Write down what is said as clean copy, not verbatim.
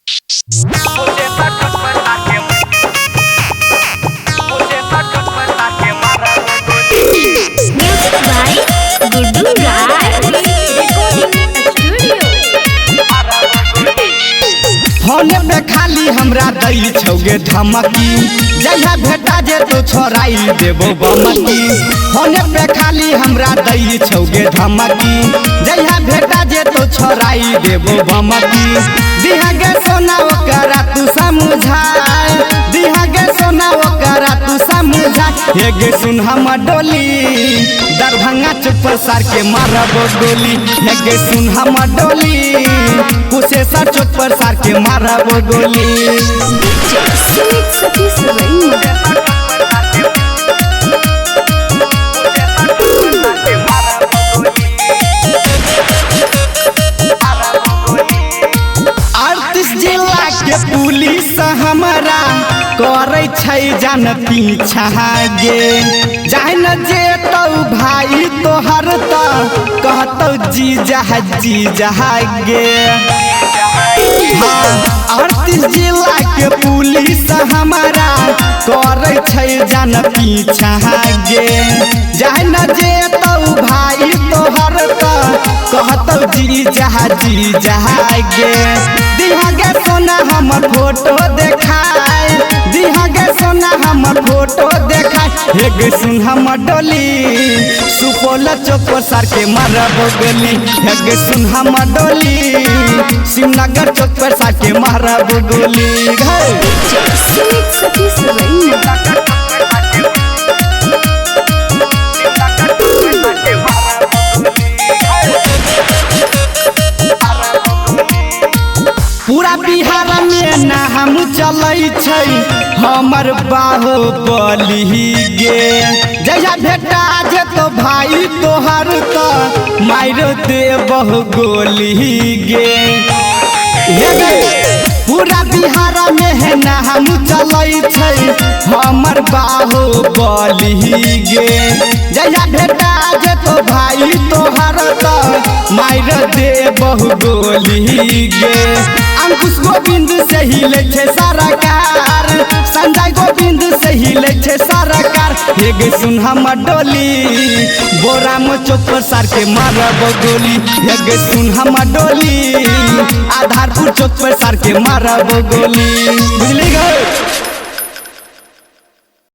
Music by Gudu Rai. होने पे खाली हमरा दई छौगे धमकी जहिया भेटा जे तो छोड़ाई देबो बमकी। होने पे खाली हमरा दई छौगे धमकी जहिया भेटा जे तो छोड़ाई देबो बमकी। दिहागे सोना ओकरा तू समझाए, दिहागे सोना ओकरा तू समझाए। हेगे सुन हम डोली दरभंगा चुप सार के मारब गोली। हेगे सुन हम डोली कुसे सर चुप सार के मारब गोली। Sweet Satish Raina. जिला के पुलिस हमरा करे छै जान पीछा गे। जान जे तो भाई तोहर तो कहतो जी जहा गे। हाँ 38 जिला के पुलिस हमारा करे छै जान पीछा गे। जान जे तो भाई तोहर तो कहतो जी जहा गे। दिहागे सोना हमर फोटो देखाए, दिहागे सोना हमर फोटो देखाए। हेगे सुन हमर डोली सुपौल चौक सार के मारब गोली। हेगे सुन हमर डोली शिवनगर चौक पर सार के मारब गोली। Sweet Satish Raina. पूरा बिहार में नाम चलै छै हमर बाहुबली गे। जहिया भेटा जे तो भाई तोहर तो मार देबह गोली गे। पूरा बिहार में है नाम चलै छै हमर बाहुबली गे। जहिया भेटा जे तो भाई तोहर तो मार देबह गोली गे। अंकुश गोविंद से हिले छे सरकार, संजय गोविंद से हिले छे सरकार। हेगे सुन हमर डोली बोरा में चौक सार के मारब गोली। हेगे सुन हमर डोली आधारपुर चौक पर सार के मारब गोली। बुझली गो।